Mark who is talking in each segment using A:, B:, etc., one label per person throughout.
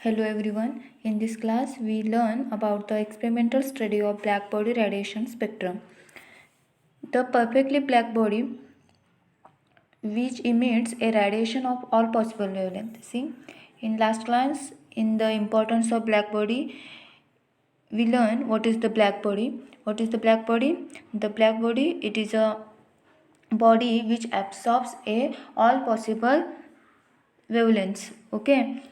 A: Hello everyone. In this class we learn about the experimental study of black body radiation spectrum. The perfectly black body which emits a radiation of all possible wavelengths. See, in last class in the importance of black body we learn what is the black body. What is the black body? The black body, it is a body which absorbs a all possible wavelengths. Okay,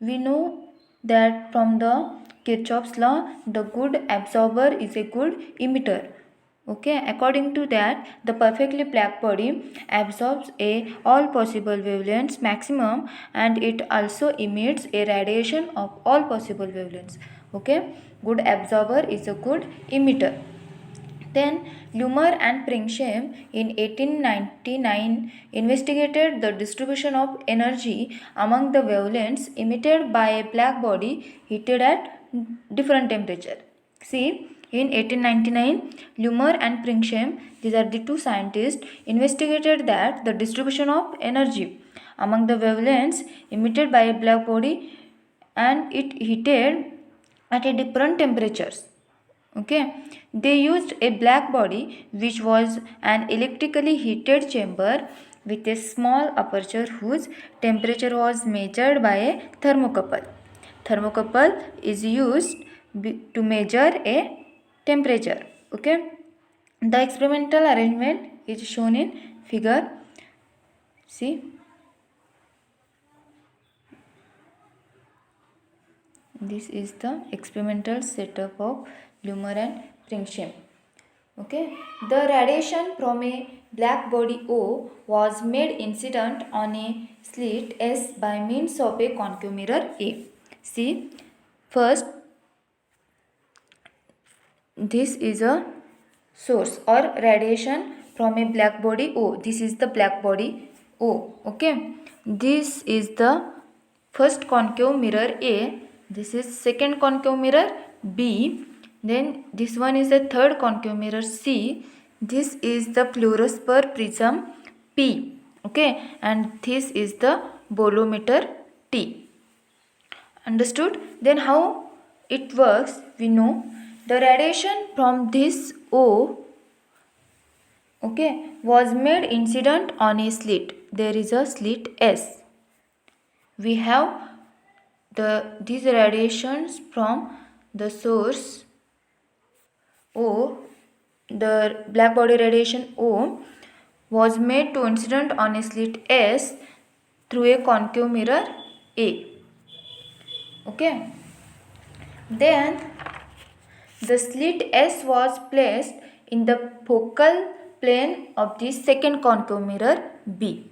A: we know that from the Kirchhoff's law, the good absorber is a good emitter. Okay, according to that, the perfectly black body absorbs a all possible wavelengths maximum, and it also emits a radiation of all possible wavelengths. Okay, good absorber is a good emitter. Then Lumer and Pringsheim in 1899 investigated the distribution of energy among the wavelengths emitted by a black body heated at different temperature. See, in 1899, Lumer and Pringsheim, these are the two scientists, investigated that the distribution of energy among the wavelengths emitted by a black body and it heated at a different temperatures. Okay, they used a black body which was an electrically heated chamber with a small aperture whose temperature was measured by a thermocouple. Thermocouple is used to measure a temperature. Okay, the experimental arrangement is shown in figure. See, this is the experimental setup of Lumer and Pringsheim. Okay, the radiation from a black body O was made incident on a slit S by means of a concave mirror A. See, first this is a source or radiation from a black body O. This is the black body O. Okay, this is the first concave mirror A. This is second concave mirror B. Then this one is the third concave mirror C. This is the fluorosphere prism P. Okay, and this is the bolometer T. Understood? Then how it works? We know the radiation from this O, okay, was made incident on a slit. There is a slit S. We have these radiations from the source O, the black body radiation O was made to incident on a slit S through a concave mirror A. Okay. Then the slit S was placed in the focal plane of the second concave mirror B.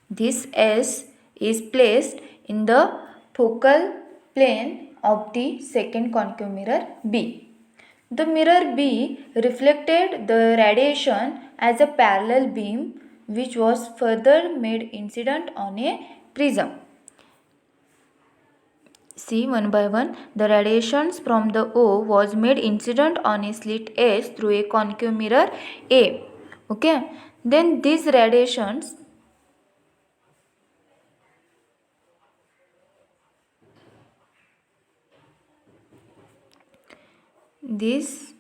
A: This S is placed in the focal plane of the second concave mirror B. The mirror B reflected the radiation as a parallel beam which was further made incident on a prism. See, one by one, the radiations from the O was made incident on a slit S through a concave mirror A. Okay, then these radiations these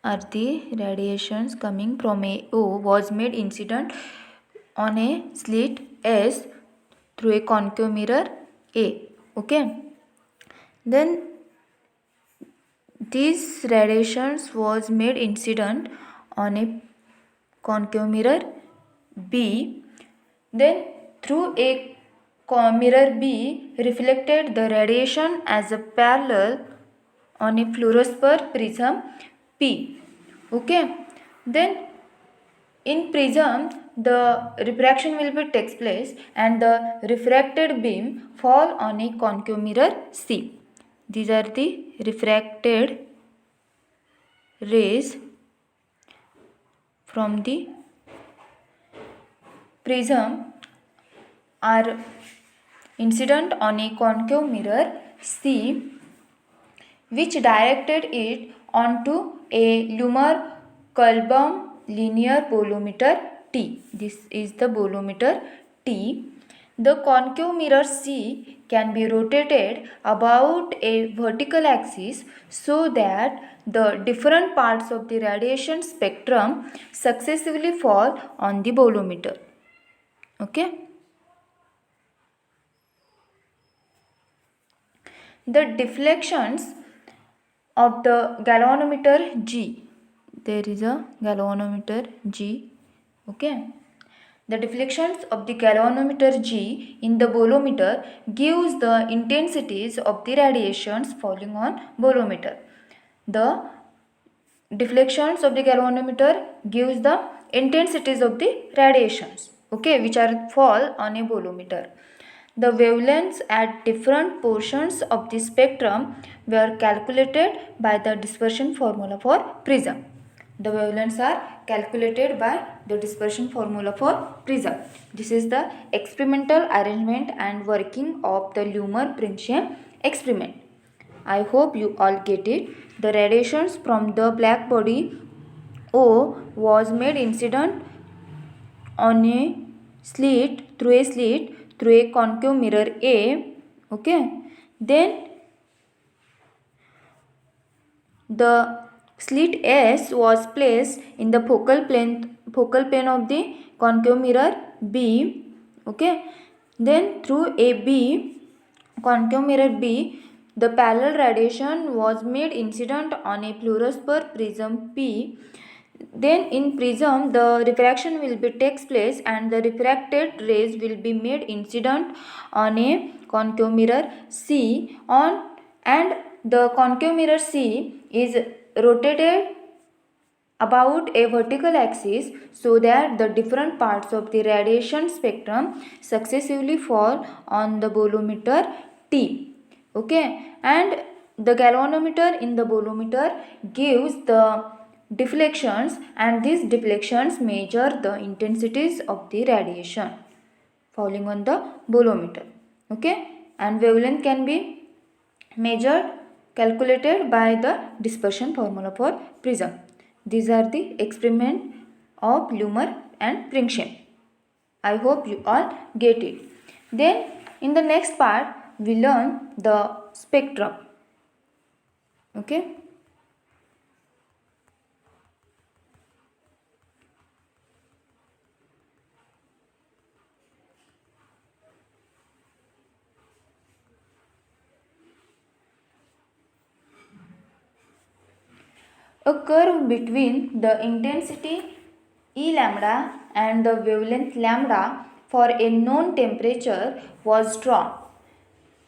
A: are the radiations coming from a O was made incident on a slit S through a concave mirror A. Okay, then these radiations was made incident on a concave mirror B. Then through a mirror B reflected the radiation as a parallel on a fluorosphere prism P. Okay, then in prism the refraction will be takes place and the refracted beam fall on a concave mirror C. These are the refracted rays from the prism are incident on a concave mirror C, which directed it onto a Lumer Kolbum linear bolometer T. This is the bolometer T. The concave mirror C can be rotated about a vertical axis so that the different parts of the radiation spectrum successively fall on the bolometer. Okay. The deflections of the galvanometer G. There is a galvanometer G. Okay. The deflections of the galvanometer G in the bolometer gives the intensities of the radiations falling on bolometer. The deflections of the galvanometer gives the intensities of the radiations, okay, which are fall on a bolometer. The wavelengths at different portions of the spectrum were calculated by the dispersion formula for prism. The wavelengths are calculated by the dispersion formula for prism. This is the experimental arrangement and working of the Lummer-Pringsheim experiment. I hope you all get it. The radiations from the black body O was made incident on a slit through a concave mirror A. Okay. Then the slit S was placed in the focal plane of the concave mirror B. Okay. Then through AB, concave mirror B, the parallel radiation was made incident on a fluorosphere prism P. Then in prism the refraction will be takes place and the refracted rays will be made incident on a concave mirror C on, and the concave mirror C is rotated about a vertical axis so that the different parts of the radiation spectrum successively fall on the bolometer T. Okay, and the galvanometer in the bolometer gives the deflections, and these deflections measure the intensities of the radiation falling on the bolometer. Okay, and wavelength can be measured, calculated by the dispersion formula for prism. These are the experiment of Lummer and Pringsheim. I hope you all get it. Then in the next part we learn the spectrum. Okay. A curve between the intensity E lambda and the wavelength lambda for a known temperature was drawn.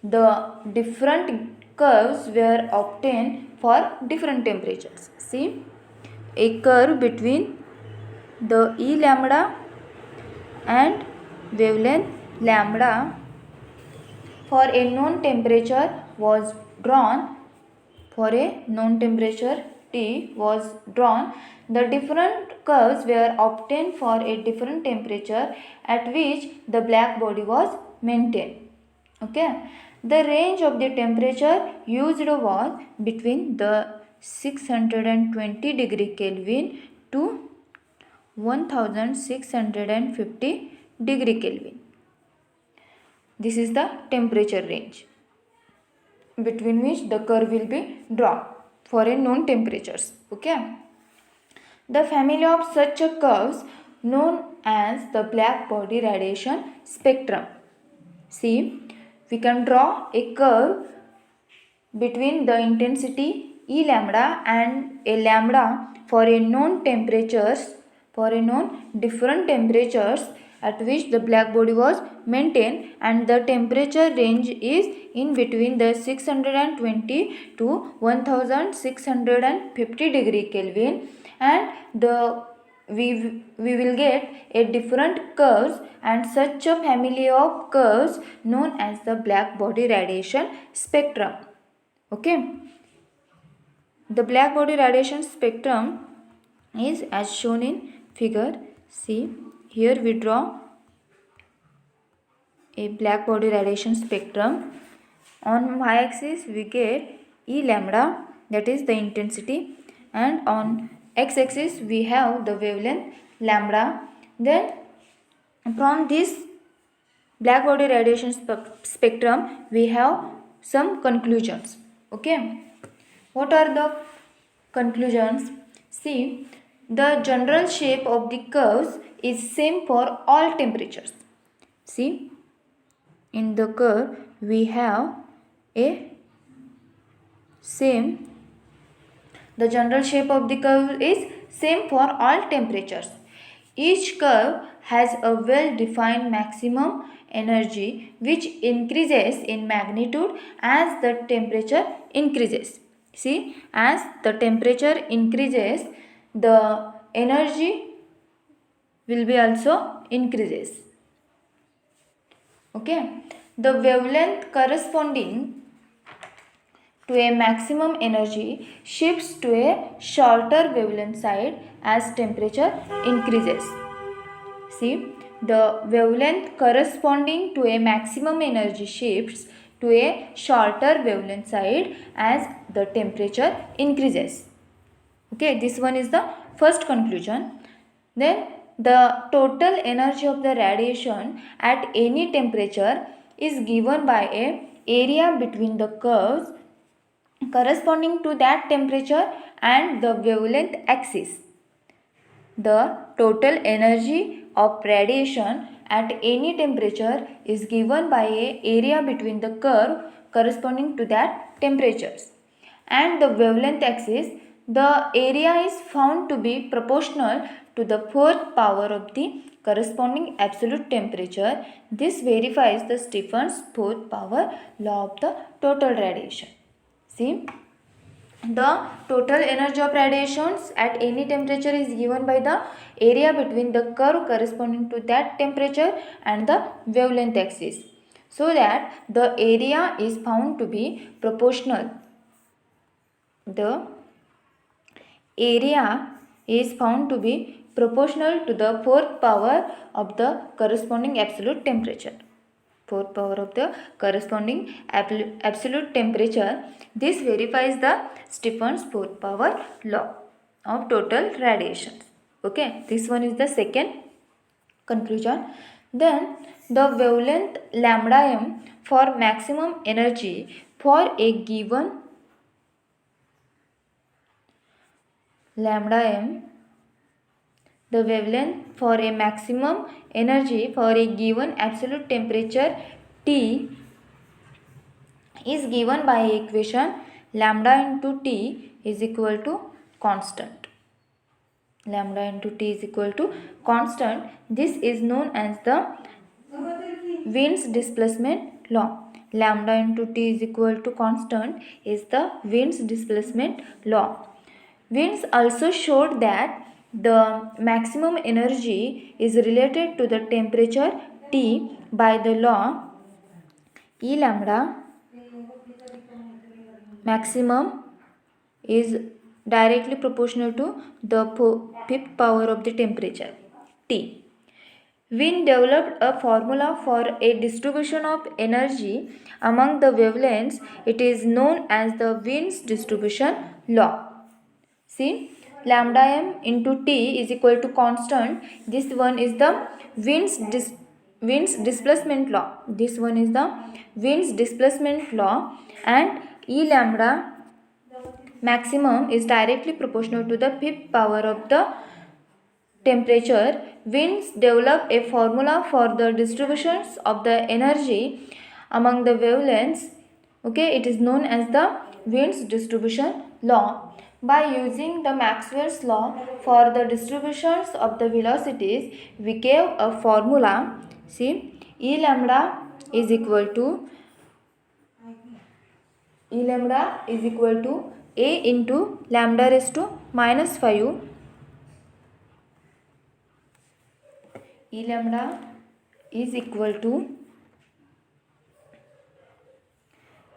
A: The different curves were obtained for different temperatures. See, a curve between the E lambda and wavelength lambda for a known temperature was drawn. For a known temperature T was drawn. The different curves were obtained for a different temperature at which the black body was maintained. Okay. The range of the temperature used was between the 620 degree Kelvin to 1650 degree Kelvin. This is the temperature range between which the curve will be drawn for a known temperatures. Okay. The family of such a curves known as the black body radiation spectrum. See, we can draw a curve between the intensity E lambda and a lambda for a known temperatures, for a known different temperatures at which the black body was maintained, and the temperature range is in between the 620 to 1650 degree Kelvin, and we will get a different curves and such a family of curves known as the black body radiation spectrum. Okay. The black body radiation spectrum is as shown in figure. See, here we draw a black body radiation spectrum. On y-axis we get E lambda, that is the intensity, and on x-axis we have the wavelength lambda. Then from this black body radiation spectrum, we have some conclusions. Okay, what are the conclusions? See, the general shape of the curves is same for all temperatures. See, in the curve we have a same, the general shape of the curve is same for all temperatures. Each curve has a well defined maximum energy which increases in magnitude as the temperature increases. See, as the temperature increases, the energy will be also increases. Okay, the wavelength corresponding to a maximum energy shifts to a shorter wavelength side as temperature increases. See, the wavelength corresponding to a maximum energy shifts to a shorter wavelength side as the temperature increases. Okay, this one is the first conclusion. Then the total energy of the radiation at any temperature is given by a area between the curves corresponding to that temperature and the wavelength axis. The total energy of radiation at any temperature is given by a area between the curve corresponding to that temperatures and the wavelength axis. The area is found to be proportional to the fourth power of the corresponding absolute temperature. This verifies the Stefan's fourth power law of the total radiation. See, the total energy of radiations at any temperature is given by the area between the curve corresponding to that temperature and the wavelength axis, so that the area is found to be proportional. The area is found to be proportional to the fourth power of the corresponding absolute temperature. Fourth power of the corresponding absolute temperature. This verifies the Stefan's fourth power law of total radiations. Okay, this one is the second conclusion. Then the wavelength lambda m for maximum energy for a given lambda m, the wavelength for a maximum energy for a given absolute temperature T is given by equation lambda into T is equal to constant. Lambda into T is equal to constant. This is known as the Wien's displacement law. Lambda into T is equal to constant is the Wien's displacement law. Wiens also showed that the maximum energy is related to the temperature T by the law E lambda maximum is directly proportional to the fifth power of the temperature T. Wien developed a formula for a distribution of energy among the wavelengths. It is known as the Wien's distribution law. See, lambda m into T is equal to constant. This one is the Wien's displacement law. This one is the Wien's displacement law, and E lambda maximum is directly proportional to the fifth power of the temperature. Wiens developed a formula for the distributions of the energy among the wavelengths. Okay, it is known as the Wien's distribution law. By using the Maxwell's law for the distributions of the velocities, we gave a formula. See, E lambda is equal to A into lambda raised to minus 5. E lambda is equal to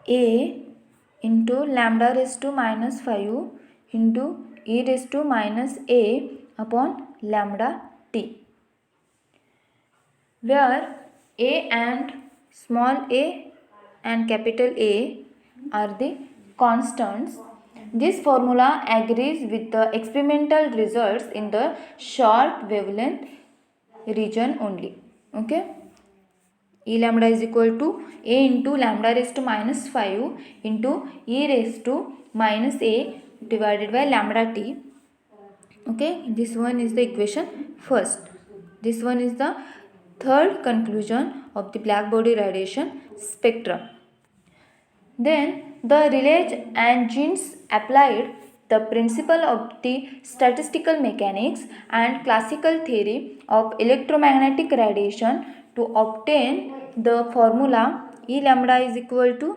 A: A into lambda raised to minus 5 into e raised to minus a upon lambda t, where a and small a and capital A are the constants. This formula agrees with the experimental results in the short wavelength region only. Okay, E lambda is equal to A into lambda raised to minus 5 into E raised to minus A divided by lambda t. Okay, this one is the equation first. This one is the third conclusion of the black body radiation spectrum. Then the Rayleigh and Jeans applied the principle of the statistical mechanics and classical theory of electromagnetic radiation to obtain the formula E lambda is equal to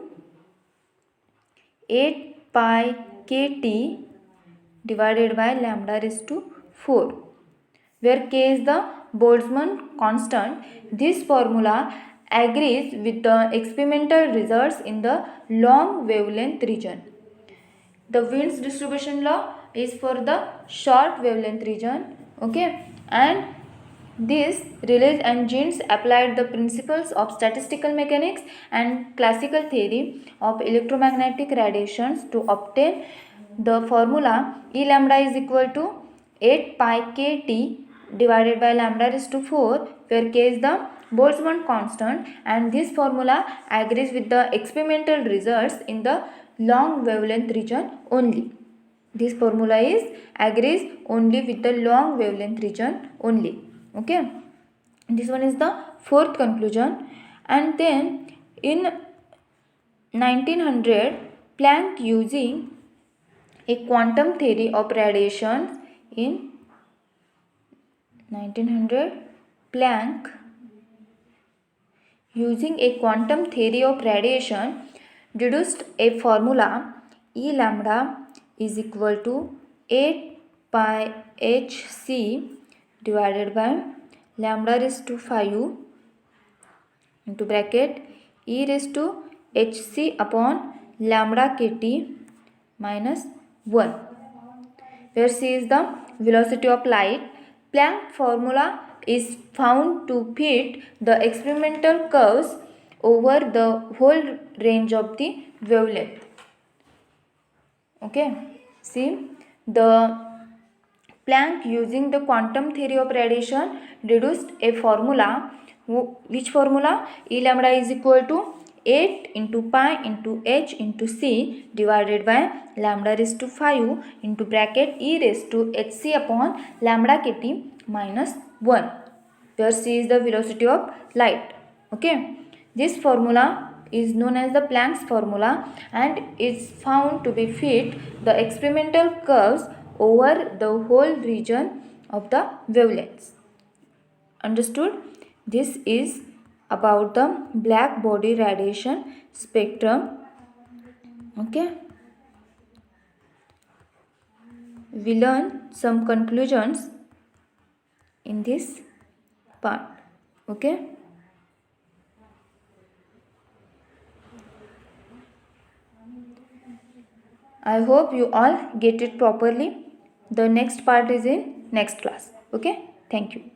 A: 8 pi kt divided by lambda raised to 4, where k is the Boltzmann constant. This formula agrees with the experimental results in the long wavelength region. The Wien's distribution law is for the short wavelength region. Okay, and this Rayleigh and Jeans applied the principles of statistical mechanics and classical theory of electromagnetic radiations to obtain the formula E lambda is equal to 8 pi kt divided by lambda raised to 4, where k is the Boltzmann constant, and this formula agrees with the experimental results in the long wavelength region only. This formula is agrees only with the long wavelength region only. Okay, this one is the fourth conclusion. And then in 1900, Planck, using a quantum theory of radiation, in 1900 Planck, using a quantum theory of radiation, deduced a formula E lambda is equal to 8 pi hc divided by lambda raised to 5 into bracket e raised to hc upon lambda kt minus 1, where c is the velocity of light. Planck formula is found to fit the experimental curves over the whole range of the wavelength. Okay, see, the Planck, using the quantum theory of radiation, deduced a formula. Which formula? E lambda is equal to 8 into pi into h into c divided by lambda raised to 5 into bracket e raised to hc upon lambda kt minus 1, where c is the velocity of light. Okay, this formula is known as the Planck's formula and is found to be fit the experimental curves over the whole region of the wavelengths. Understood? This is about the black body radiation spectrum. Okay, we learn some conclusions in this part. Okay, I hope you all get it properly. The next part is in next class. Okay, thank you.